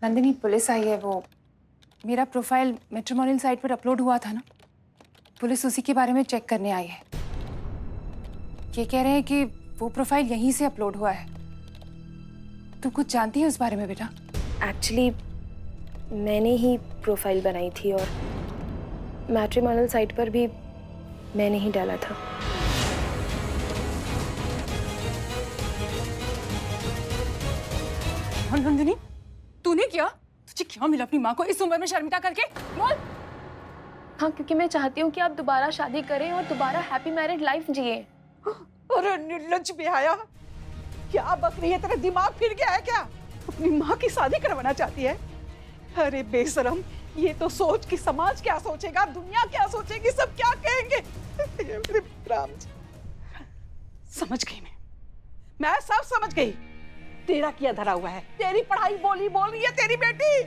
Nandini, police आई है। वो मेरा प्रोफाइल मैट्रिमोनियल साइट पर अपलोड हुआ था ना, पुलिस उसी के बारे में चेक करने आई है। ये कह रहे हैं कि वो प्रोफाइल यहीं से अपलोड हुआ है। तू कुछ जानती है उस बारे में बेटा? एक्चुअली मैंने ही प्रोफाइल बनाई थी और मैट्रिमोनियल साइट पर भी मैंने ही डाला था। नंदिनी, तूने किया? तुझे क्या मिला अपनी माँ को इस उम्र में शर्मिंदा करके? बोल। हाँ, क्योंकि मैं चाहती हूँ कि आप दोबारा शादी करें और दोबारा हैप्पी मैरिड लाइफ जिए। अरे निर्लज्ज बेहया, क्या बक रही है? तेरा दिमाग फिर गया है क्या? अपनी माँ की शादी करवाना चाहती है? अरे बेशरम, ये तो सोच कि समाज क्या सोचेगा, दुनिया क्या सोचेगी, सब क्या कहेंगे। ये मेरे राम जी, समझ गई मैं सब समझ गई। तेरा किया धरा हुआ है, तेरी पढ़ाई बोल रही है तेरी बेटी।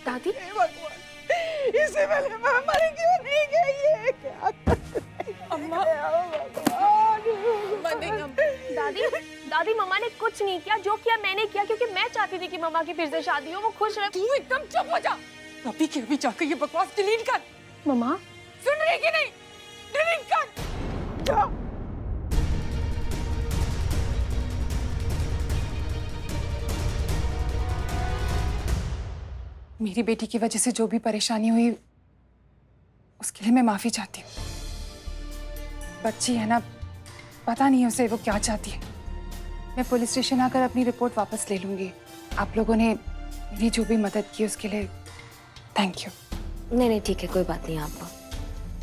दादी, भगवान, इसे पहले मैं मर क्यों नहीं गई? ये क्या अम्मा, दादी मम्मा ने कुछ नहीं किया। जो किया मैंने किया, क्योंकि मैं चाहती थी कि मम्मा की फिर से शादी हो, वो खुश रहे। तू एकदम चुप हो जा। अभी के अभी जाकर ये बकवास डिलीट कर। मम्मा सुन रही कि नहीं? डिलीट कर। जा। मेरी बेटी की वजह से जो भी परेशानी हुई, उसके लिए मैं माफी चाहती हूँ। बच्ची है ना, पता नहीं उसे वो क्या चाहती है। मैं पुलिस स्टेशन आकर अपनी रिपोर्ट वापस ले लूंगी। आप लोगों ने मेरी जो भी मदद की उसके लिए थैंक यू। नहीं ठीक है, कोई बात नहीं। आप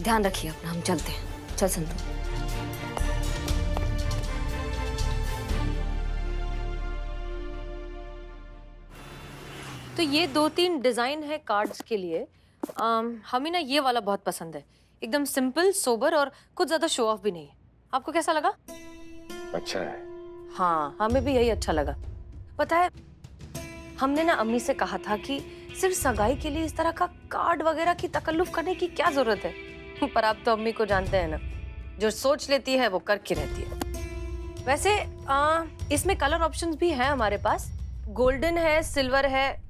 ध्यान रखिए अपना, हम चलते हैं। चल संतु। तो ये 2-3 डिजाइन है कार्ड्स के लिए। हमें ना ये वाला बहुत पसंद है, एकदम सिंपल, सोबर और कुछ ज्यादा शो ऑफ भी नहीं है। आपको कैसा लगा? अच्छा है। हाँ, हमें भी यही अच्छा लगा। पता है, हमने ना अम्मी से कहा था कि सिर्फ सगाई के लिए इस तरह का कार्ड वगैरह की तकल्लुफ करने की क्या जरूरत है। पर आप तो अम्मी को जानते हैं ना, जो सोच लेती है वो करके रहती है। वैसे इसमें कलर ऑप्शंस भी हैं हमारे पास। गोल्डन है, सिल्वर है,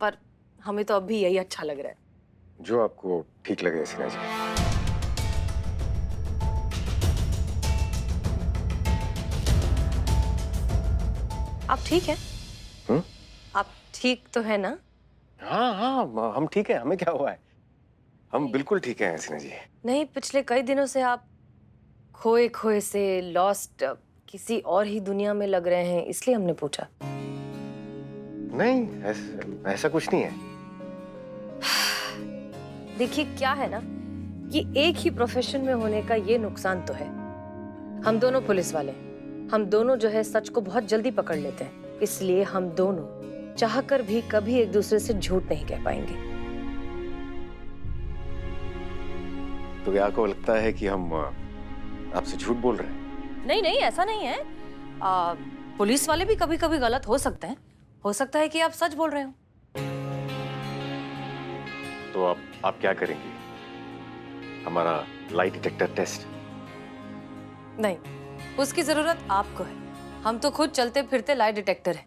पर हमें तो अभी यही अच्छा लग रहा है। जो आपको ठीक लगे हसीना जी। आप ठीक हैं? आप ठीक तो है ना? हाँ, हम ठीक हैं। हमें क्या हुआ है? हम बिल्कुल ठीक हैं हसीना जी। नहीं, पिछले कई दिनों से आप खोए खोए से, लॉस्ट, किसी और ही दुनिया में लग रहे हैं, इसलिए हमने पूछा। नहीं, ऐसा कुछ नहीं है। देखिए, क्या है ना कि एक ही प्रोफेशन में होने का ये नुकसान तो है। हम दोनों पुलिस वाले, हम दोनों जो है सच को बहुत जल्दी पकड़ लेते हैं। इसलिए हम दोनों चाहकर भी कभी एक दूसरे से झूठ नहीं कह पाएंगे। तो क्या आपको लगता है कि हम आपसे झूठ बोल रहे हैं? नहीं, ऐसा नहीं है। पुलिस वाले भी कभी कभी गलत हो सकते हैं। हो सकता है कि आप सच बोल रहे हो। तो आप क्या करेंगे? हमारा लाई डिटेक्टर टेस्ट? नहीं, उसकी जरूरत आपको है। हम तो खुद चलते फिरते लाई डिटेक्टर हैं।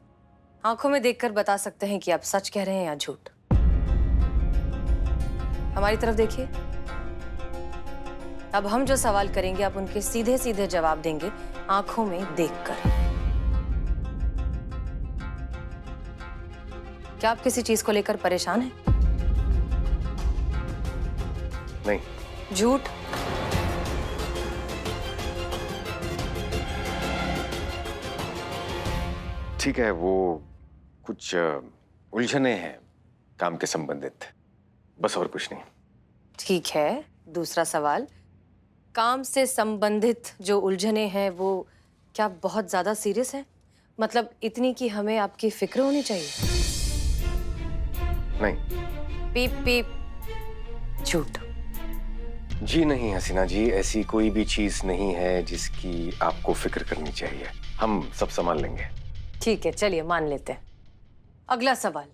आंखों में देखकर बता सकते हैं कि आप सच कह रहे हैं या झूठ। हमारी तरफ देखिए। अब हम जो सवाल करेंगे आप उनके सीधे सीधे जवाब देंगे, आंखों में देखकर। क्या आप किसी चीज को लेकर परेशान हैं? नहीं। झूठ? ठीक है, वो कुछ उलझने हैं काम के संबंधित, बस और कुछ नहीं। ठीक है, दूसरा सवाल। काम से संबंधित जो उलझने हैं वो क्या बहुत ज्यादा सीरियस है? मतलब इतनी कि हमें आपकी फिक्र होनी चाहिए? नहीं। पीप पीप। झूठ? जी नहीं हसीना जी, ऐसी कोई भी चीज नहीं है जिसकी आपको फिक्र करनी चाहिए। हम सब संभाल लेंगे। ठीक है, चलिए मान लेते हैं। अगला सवाल।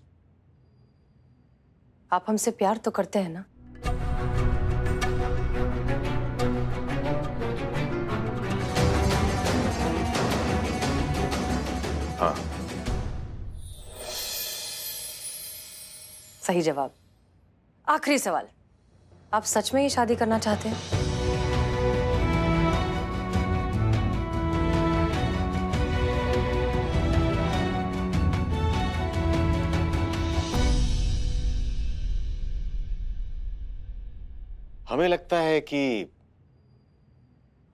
आप हमसे प्यार तो करते हैं ना? हाँ। सही जवाब। आखिरी सवाल, आप सच में ये शादी करना चाहते हैं? हमें लगता है कि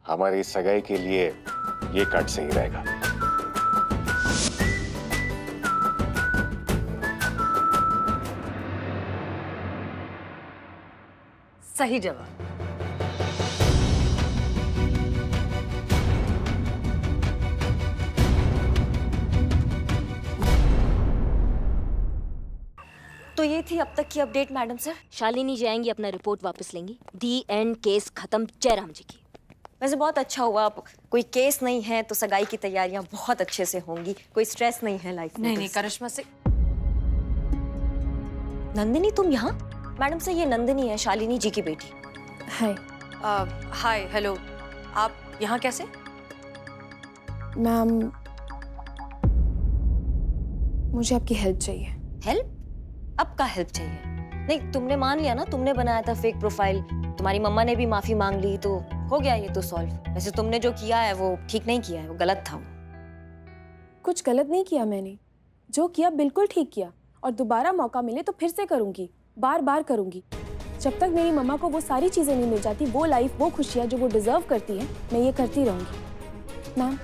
हमारी सगाई के लिए ये कार्ड सही रहेगा। सही जवाब। तो ये थी अब तक की अपडेट मैडम सर। शालिनी जाएंगी, अपना रिपोर्ट वापस लेंगी। दी एंड, केस खत्म जयराम जी की। वैसे बहुत अच्छा हुआ, अब कोई केस नहीं है तो सगाई की तैयारियां बहुत अच्छे से होंगी, कोई स्ट्रेस नहीं है लाइफ में। नहीं करिश्मा से। नंदिनी तुम यहाँ? मैडम सर ये नंदिनी है, शालिनी जी की बेटी। हाय हाय, हेलो। आप यहाँ कैसे? मैम, मुझे आपकी हेल्प चाहिए। हेल्प? अब का हेल्प चाहिए? नहीं, तुमने मान लिया ना, तुमने बनाया था फेक प्रोफाइल, तुम्हारी मम्मा ने भी माफी मांग ली, तो हो गया ये तो सॉल्व। वैसे तुमने जो किया है वो ठीक नहीं किया है, वो गलत था। वो कुछ गलत नहीं किया मैंने, जो किया बिल्कुल ठीक किया, और दोबारा मौका मिले तो फिर से करूंगी, बार बार करूंगी। जब तक मेरी मम्मा को वो सारी चीजें नहीं मिल जाती, वो लाइफ, वो खुशियाँ जो वो डिजर्व करती हैं, मैं ये करती रहूंगी। मैम,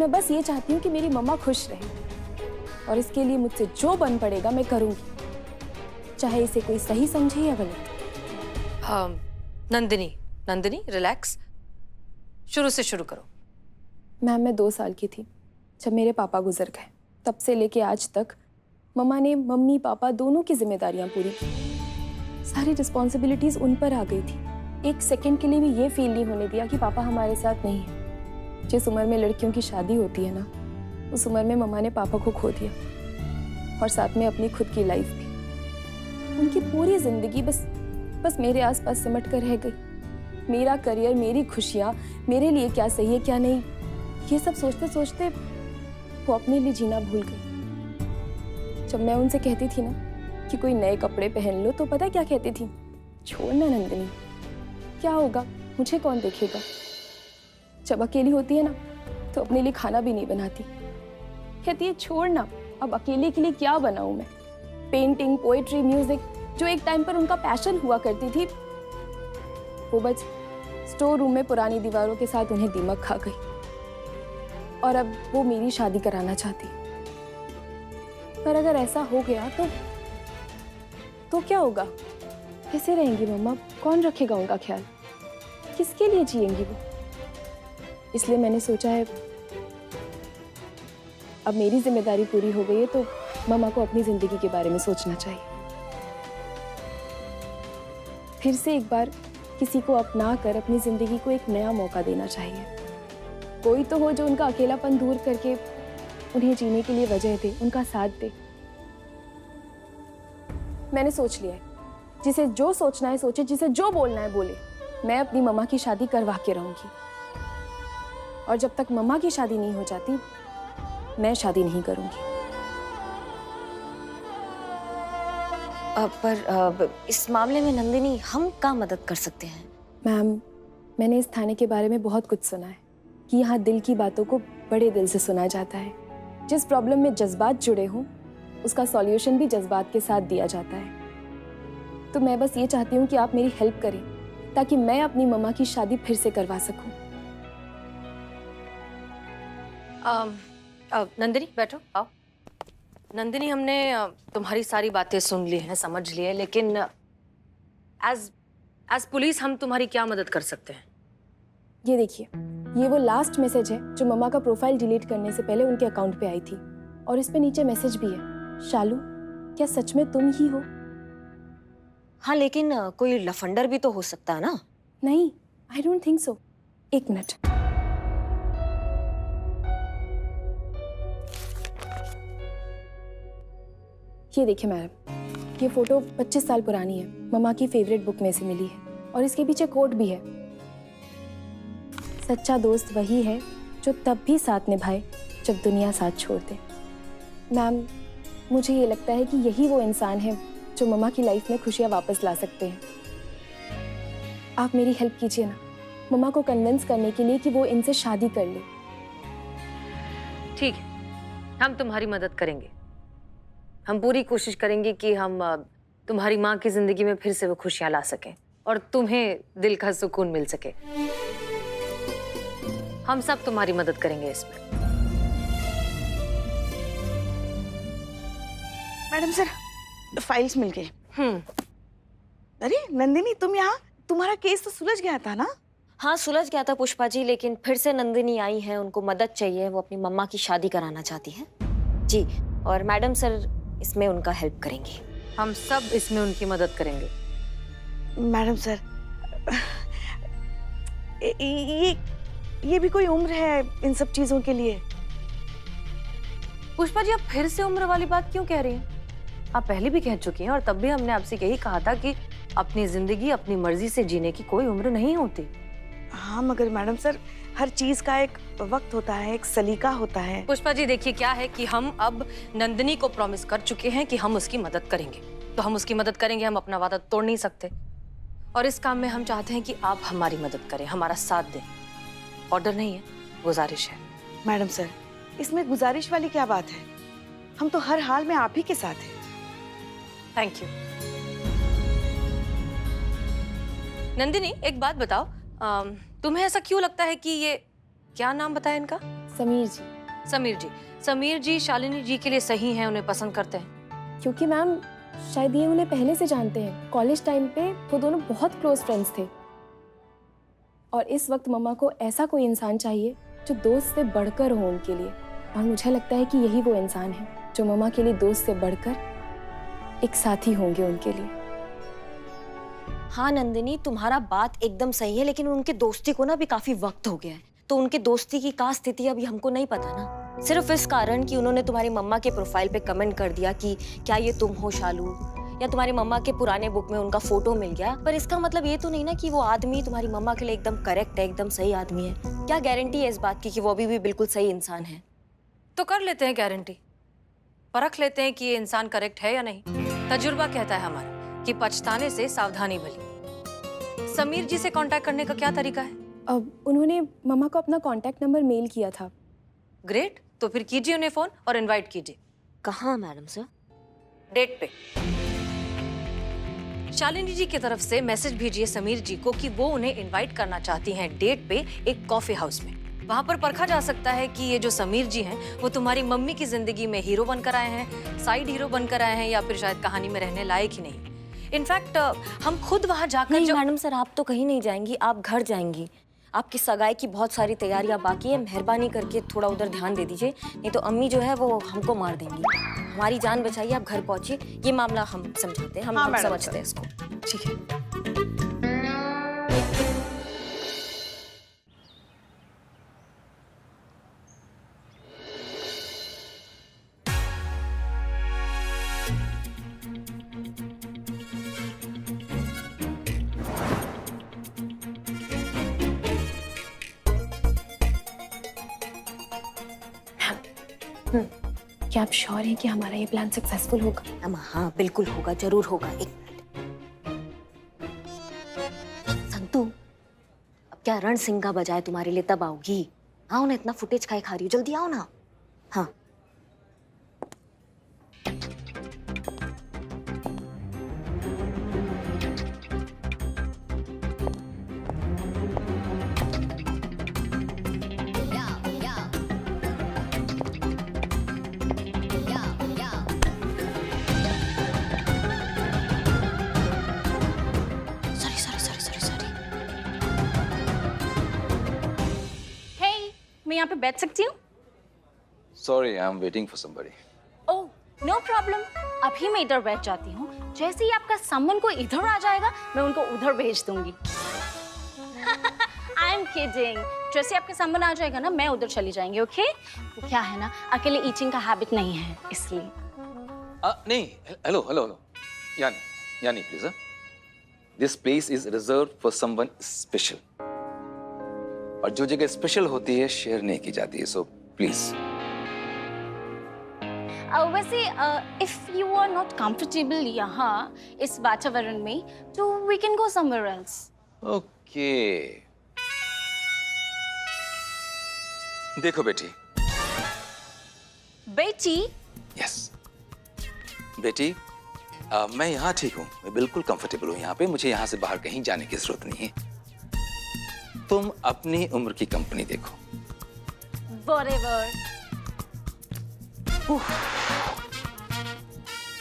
मैं बस ये चाहती हूँ कि मेरी मम्मा खुश रहे, और इसके लिए मुझसे जो बन पड़ेगा मैं करूंगी, चाहे इसे कोई सही समझे या गलत। नंदिनी रिलैक्स, शुरू से शुरू करो। मैम, मैं 2 साल की थी जब मेरे पापा गुजर गए। तब से लेके आज तक मम्मा ने मम्मी पापा दोनों की जिम्मेदारियां पूरी की। सारी रिस्पॉन्सिबिलिटीज उन पर आ गई थी। एक सेकंड के लिए भी ये फील नहीं होने दिया कि पापा हमारे साथ नहीं है। जिस उम्र में लड़कियों की शादी होती है ना, उस उम्र में मम्मा ने पापा को खो दिया, और साथ में अपनी खुद की लाइफ भी। उनकी पूरी जिंदगी बस मेरे आसपास सिमट कर रह गई। मेरा करियर, मेरी खुशियाँ, मेरे लिए क्या सही है क्या नहीं, ये सब सोचते सोचते वो अपने लिए जीना भूल गई। जब मैं उनसे कहती थी ना कि कोई नए कपड़े पहन लो, तो पता क्या कहती थी? छोड़ना नंदिनी, क्या होगा, मुझे कौन देखेगा। जब अकेली होती है ना तो अपने लिए खाना भी नहीं बनाती। कहती है छोड़ना, अब अकेले के लिए क्या बनाऊं मैं। पेंटिंग, पोएट्री, म्यूजिक, जो एक टाइम पर उनका पैशन हुआ करती थी, वो बस स्टोर रूम में पुरानी दीवारों के साथ उन्हें दीमक खा गई, और अब वो मेरी शादी कराना चाहती। पर अगर ऐसा हो गया तो क्या होगा? कैसे रहेंगी मम्मा? कौन रखेगा उनका ख्याल? किसके लिए जिएंगी वो? इसलिए मैंने सोचा है अब मेरी जिम्मेदारी पूरी हो गई है तो मम्मा को अपनी जिंदगी के बारे में सोचना चाहिए। फिर से एक बार किसी को अपना कर अपनी जिंदगी को एक नया मौका देना चाहिए। कोई तो हो जो उनका अकेलापन दूर करके उन्हें जीने के लिए वजह दे, उनका साथ दे। मैंने सोच लिया है, जिसे जो सोचना है सोचे, जिसे जो बोलना है बोले। मैं अपनी मम्मा की शादी करवा के रहूंगी, और जब तक मम्मा की शादी नहीं हो जाती मैं शादी नहीं करूंगी। पर इस मामले में नंदिनी हम क्या मदद कर सकते हैं? मैम, मैंने इस थाने के बारे में बहुत कुछ सुना है कि यहाँ दिल की बातों को बड़े दिल से सुना जाता है। जिस प्रॉब्लम में जज्बात जुड़े हों, उसका सॉल्यूशन भी जज्बात के साथ दिया जाता है। तो मैं बस ये चाहती हूँ कि आप मेरी हेल्प करें ताकि मैं अपनी मम्मा की शादी फिर से करवा सकूं। नंदिनी बैठो, आओ। नंदिनी, हमने तुम्हारी सारी बातें सुन ली हैं, समझ ली है, लेकिन एज पुलिस हम तुम्हारी क्या मदद कर सकते हैं? ये देखिए, ये वो लास्ट मैसेज है जो मम्मा का प्रोफाइल डिलीट करने से पहले उनके अकाउंट पे आई थी, और इस पे नीचे मैसेज भी है, शालू क्या सच में तुम ही हो? हाँ, लेकिन कोई लफंडर भी तो हो सकता है ना? नहीं, आई डोंट थिंक सो। एक मिनट। ये देखिए मैडम, ये फोटो 25 साल पुरानी है, मम्मा की फेवरेट बुक में से मिली है, और इसके पीछे कोट भी है, सच्चा दोस्त वही है जो तब भी साथ निभाए जब दुनिया साथ छोड़ दे। मैम, मुझे ये लगता है कि यही वो इंसान है जो मम्मा की लाइफ में खुशियाँ वापस ला सकते हैं। आप मेरी हेल्प कीजिए ना, मम्मा को कन्विंस करने के लिए कि वो इनसे शादी कर ले। ठीक है, हम तुम्हारी मदद करेंगे। हम पूरी कोशिश करेंगे कि हम तुम्हारी माँ की जिंदगी में फिर से वो खुशियाँ ला सकें और तुम्हें दिल का सुकून मिल सके। हम सब तुम्हारी मदद करेंगे इसमें। मैडम सर, फाइल्स मिल गए। अरे नंदिनी, तुम यहाँ? तुम्हारा केस तो सुलझ गया था ना? हाँ सुलझ गया था पुष्पा जी, लेकिन फिर से नंदिनी आई है, उनको मदद चाहिए, वो अपनी मम्मा की शादी कराना चाहती हैं जी। और मैडम सर इसमें उनका हेल्प करेंगी। हम सब इसमें उनकी मदद करेंगे। मैडम सर, ये भी कोई उम्र है इन सब चीजों के लिए? पुष्पा जी, आप फिर से उम्र वाली बात क्यों कह रही हैं? आप पहले भी कह चुकी हैं और तब भी हमने आपसे यही कहा था कि अपनी जिंदगी अपनी मर्जी से जीने की कोई उम्र नहीं होती। हाँ मगर मैडम सर, हर चीज का एक वक्त होता है, एक सलीका होता है। पुष्पा जी देखिए, क्या है कि हम अब नंदिनी को प्रॉमिस कर चुके हैं कि हम उसकी मदद करेंगे, तो हम उसकी मदद करेंगे। हम अपना वादा तोड़ नहीं सकते और इस काम में हम चाहते हैं कि आप हमारी मदद करें, हमारा साथ दें। ऑर्डर नहीं है, गुजारिश है। मैडम सर, इसमें गुजारिश वाली क्या बात है? हम तो हर हाल में आप ही के साथ हैं। Thank you. नंदिनी, एक बात बताओ, तुम्हें ऐसा क्यों लगता है कि ये, क्या नाम बताया इनका? समीर जी। समीर जी शालिनी जी के लिए सही हैं, उन्हें पसंद करते हैं? क्योंकि मैम शायद ये उन्हें पहले से जानते हैं। कॉलेज टाइम पे वो दोनों बहुत क्लोज फ्रेंड्स थे और इस वक्त मम्मा को ऐसा कोई इंसान चाहिए जो दोस्त से बढ़कर हो उनके लिए। और मुझे लगता है कि यही वो इंसान है जो मम्मा के लिए दोस्त से बढ़कर एक साथी होंगे उनके लिए। हाँ नंदिनी, तुम्हारा बात एकदम सही है, लेकिन उनके दोस्ती को ना भी काफी वक्त हो गया है, तो उनके दोस्ती की क्या स्थिति अभी हमको नहीं पता ना। सिर्फ इस कारण कि उन्होंने तुम्हारी मम्मा के प्रोफाइल पे कमेंट कर दिया कि क्या ये तुम हो शालू, या तुम्हारी मम्मा के पुराने बुक में उनका फोटो मिल गया, पर इसका मतलब ये तो नहीं ना कि वो आदमी तुम्हारी मम्मा के लिए एकदम करेक्ट है, एकदम सही आदमी है। क्या गारंटी है इस बात की कि वो अभी भी बिल्कुल सही इंसान है? तो कर लेते हैं गारंटी, परख लेते हैं कि ये इंसान करेक्ट है या नहीं। तजुर्बा कहता है हमारा कि पछताने से सावधानी भली। समीर जी से कांटेक्ट करने का क्या तरीका है? अब उन्होंने मम्मा को अपना कांटेक्ट नंबर मेल किया था। ग्रेट, तो फिर कीजिए उन्हें फोन और इनवाइट कीजिए। कहाँ मैडम सर? डेट पे। शालिनी जी की तरफ से मैसेज भेजिए समीर जी को कि वो उन्हें इनवाइट करना चाहती हैं डेट पे एक कॉफी हाउस में। वहां पर परखा जा सकता है कि ये जो समीर जी हैं वो तुम्हारी मम्मी की जिंदगी में हीरो बनकर आए हैं, साइड हीरो बनकर आए हैं, या फिर शायद कहानी में रहने लायक ही नहीं। इनफैक्ट हम खुद वहां जाकर नहीं मैडम सर, आप तो कहीं नहीं जाएंगी, आप घर जाएंगी। आपकी सगाई की बहुत सारी तैयारियां बाकी है, मेहरबानी करके थोड़ा उधर ध्यान दे दीजिए, नहीं तो अम्मी जो है वो हमको मार देंगी। हमारी जान बचाइए, आप घर पहुंचिए। ये मामला हम समझाते हैं, हम समझते हैं इसको। ठीक है। क्या आप श्योर हैं कि हमारा ये प्लान सक्सेसफुल होगा? हाँ बिल्कुल होगा, जरूर होगा। एक संतू, अब क्या रण सिंगा बजाए तुम्हारे लिए तब आओगी? आओ ना, इतना फुटेज खाई खा रही हो, जल्दी आओ ना। हाँ मैं यहाँ पे बैठ सकती हूँ? Sorry, I'm waiting for somebody. Oh, no problem. अभी मैं इधर बैठ जाती हूँ। जैसे ही आपका सामान को इधर आ जाएगा, मैं उनको उधर भेज दूंगी। I am kidding. जैसे आपका सामान आ जाएगा ना, मैं उधर चली जाएंगी, ओके? वो क्या है ना, अकेले ईटिंग का हैबिट नहीं है, इसलिए। नहीं, hello. Yani, please. This place is reserved for someone special. और जो जगह स्पेशल होती है शेयर नहीं की जाती है, सो प्लीज। वैसे if you are not comfortable यहाँ इस वातावरण में तो we can go somewhere else. Okay देखो बेटी। बेटी? यस बेटी, मैं यहाँ ठीक हूँ, मैं बिल्कुल कंफर्टेबल हूँ यहाँ पे, मुझे यहाँ से बाहर कहीं जाने की जरूरत नहीं है। तुम अपनी उम्र की कंपनी देखो। Whatever.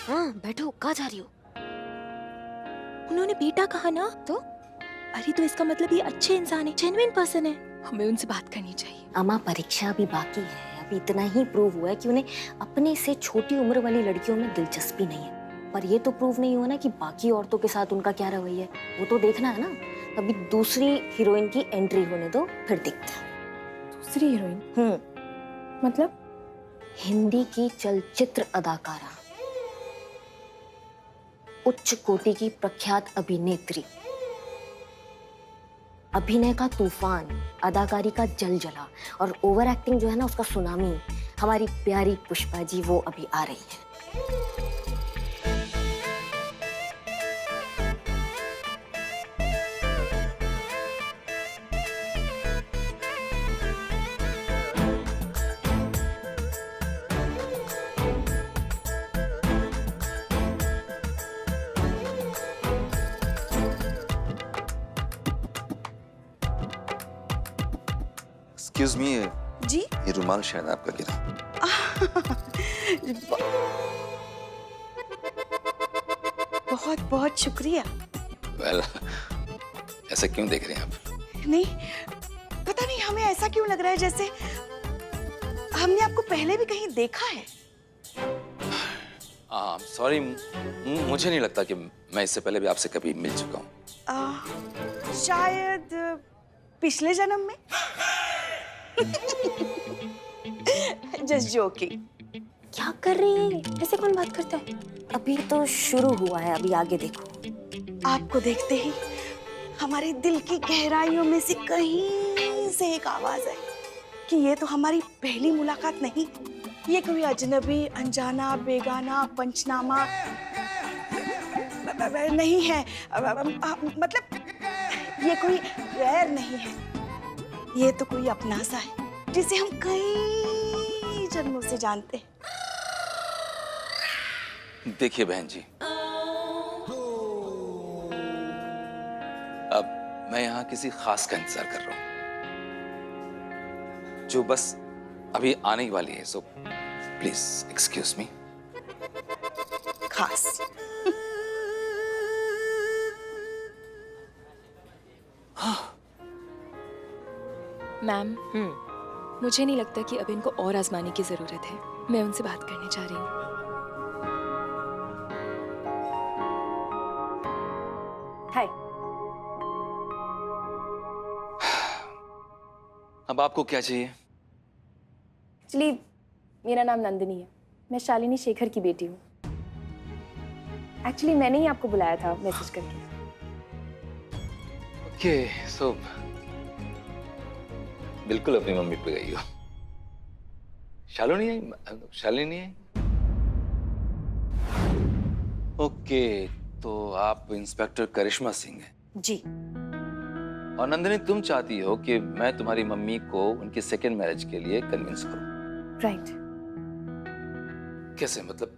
हाँ बैठो, कहाँ जा रही हो? उन्होंने बेटा कहा ना, तो अरे तो इसका मतलब ये अच्छे इंसान है, जेन्युइन पर्सन है, हमें उनसे बात करनी चाहिए। अमा परीक्षा अभी बाकी है, अभी इतना ही प्रूव हुआ है कि उन्हें अपने से छोटी उम्र वाली लड़कियों में दिलचस्पी नहीं है, पर ये तो प्रूव नहीं हुआ ना कि बाकी औरतों के साथ उनका क्या रवैया है, वो तो देखना है ना। अभी दूसरी हीरोइन की एंट्री होने दो, फिर देखते हैं। दूसरी हीरोइन? मतलब? हिंदी की चलचित्र अदाकारा, उच्च कोटि की प्रख्यात अभिनेत्री, अभिनय का तूफान, अदाकारी का जलजला और ओवर एक्टिंग जो है ना उसका सुनामी, हमारी प्यारी पुष्पा जी वो अभी आ रही है। एक्सक्यूज मी जी ये रुमाल शायद आपका गिरा। बहुत बहुत शुक्रिया। वेल ऐसा क्यों देख रहे हैं आप? नहीं पता नहीं, हमें ऐसा क्यों लग रहा है जैसे हमने आपको पहले भी कहीं देखा है। सॉरी, मुझे नहीं लगता कि मैं इससे पहले भी आपसे कभी मिल चुका हूँ। शायद पिछले जन्म में। Just joking. क्या कर रही है? ऐसे कौन बात करता है? अभी तो शुरू हुआ है, अभी आगे देखो। आपको देखते ही हमारे दिल की गहराइयों में से कहीं से एक आवाज आई कि ये तो हमारी पहली मुलाकात नहीं, ये कोई अजनबी, अनजाना, बेगाना, पंचनामा नहीं है। मतलब ये कोई गैर नहीं है, ये तो कोई अपना सा है जिसे हम कई जन्मों से जानते हैं। देखिए बहन जी, अब मैं यहाँ किसी खास का इंतजार कर रहा हूँ जो बस अभी आने ही वाली है, सो प्लीज एक्सक्यूज मी। खास? मैम, मुझे नहीं लगता कि अब इनको और आजमाने की जरूरत है, मैं उनसे बात करने जा रही हूँ। हाय। अब आपको क्या चाहिए? एक्चुअली मेरा नाम नंदिनी है, मैं शालिनी शेखर की बेटी हूँ। एक्चुअली मैंने ही आपको बुलाया था मैसेज करके। ओके, सो बिल्कुल अपनी मम्मी पे गई हो। शालिनी आई? शालिनी आई? ओके, तो आप इंस्पेक्टर करिश्मा सिंह हैं? जी। और नंदिनी, तुम चाहती हो कि मैं तुम्हारी मम्मी को उनकी सेकेंड मैरिज के लिए कन्विंस करूं? राइट। कैसे, मतलब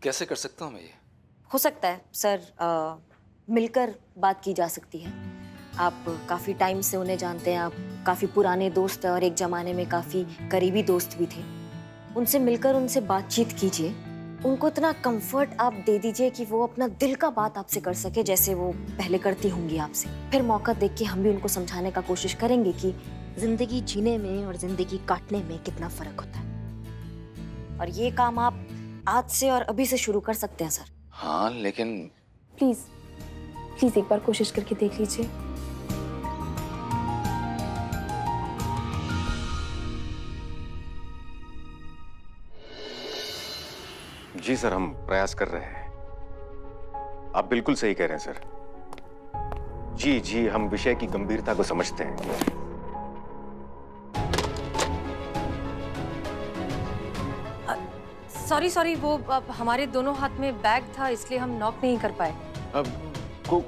कैसे कर सकता हूं मैं ये? हो सकता है सर, मिलकर बात की जा सकती है। आप काफ़ी टाइम से उन्हें जानते हैं, आप काफ़ी पुराने दोस्त हैं और एक ज़माने में काफ़ी करीबी दोस्त भी थे। उनसे मिलकर उनसे बातचीत कीजिए, उनको इतना कंफर्ट आप दे दीजिए कि वो अपना दिल का बात आपसे कर सके जैसे वो पहले करती होंगी आपसे। फिर मौका देख के हम भी उनको समझाने का कोशिश करेंगे कि जिंदगी जीने में और जिंदगी काटने में कितना फर्क होता है। और ये काम आप आज से और अभी से शुरू कर सकते हैं सर। हाँ, लेकिन प्लीज प्लीज एक बार कोशिश करके देख लीजिए। जी सर, हम प्रयास कर रहे हैं। आप बिल्कुल सही कह रहे हैं सर। जी जी, हम विषय की गंभीरता को समझते हैं। सॉरी सॉरी, वो अब हमारे दोनों हाथ में बैग था इसलिए हम नॉक नहीं कर पाए। अब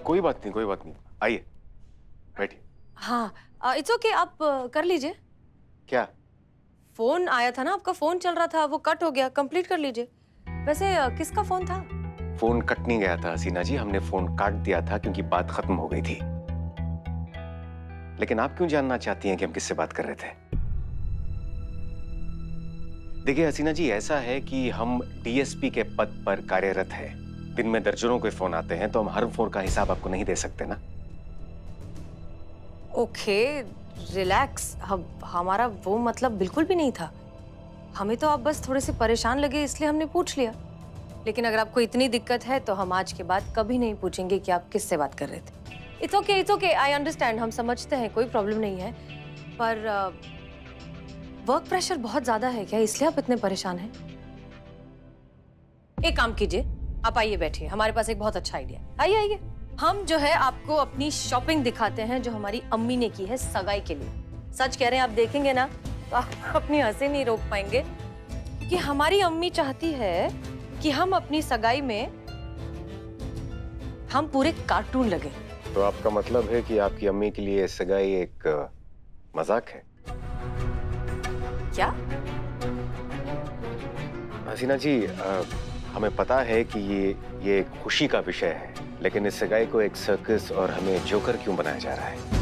कोई बात नहीं, कोई बात नहीं, आइए बैठिए। हाँ, इट्स ओके, आप कर लीजिए। क्या? फोन आया था ना, आपका फोन चल रहा था, वो कट हो गया, कंप्लीट कर लीजिए। वैसे किसका फोन था? फोन कट नहीं गया था हसीना जी, हमने फोन काट दिया था क्योंकि बात खत्म हो गई थी। लेकिन आप क्यों जानना चाहती हैं कि हम किससे बात कर रहे थे? देखिए हसीना जी, ऐसा है कि हम डीएसपी के पद पर कार्यरत हैं। दिन में दर्जनों के फोन आते हैं, तो हम हर फोन का हिसाब आपको नहीं दे सकते ना। Okay, relax. हमारा वो मतलब बिल्कुल भी नहीं था। हमें तो आप बस थोड़े से परेशान लगे इसलिए हमने पूछ लिया। लेकिन अगर आपको इतनी दिक्कत है तो हम आज के बाद कभी नहीं पूछेंगे कि आप किससे बात कर रहे थे। इट्स ओके, आई अंडरस्टैंड, हम समझते हैं, कोई प्रॉब्लम नहीं है। पर वर्क प्रेशर बहुत ज्यादा है क्या, इसलिए आप इतने परेशान हैं? एक काम कीजिए, आप आइए बैठिए, हमारे पास एक बहुत अच्छा आइडिया है। आइए आइए, हम जो है आपको अपनी शॉपिंग दिखाते हैं जो हमारी अम्मी ने की है सगाई के लिए। सच कह रहे हैं, आप देखेंगे ना तो आप अपनी हंसी नहीं रोक पाएंगे कि हमारी अम्मी चाहती है कि हम अपनी सगाई में हम पूरे कार्टून लगे। तो आपका मतलब है कि आपकी अम्मी के लिए सगाई एक मजाक है? क्या? हसीना जी, हमें पता है कि ये खुशी का विषय है, लेकिन इस सगाई को एक सर्कस और हमें जोकर क्यों बनाया जा रहा है?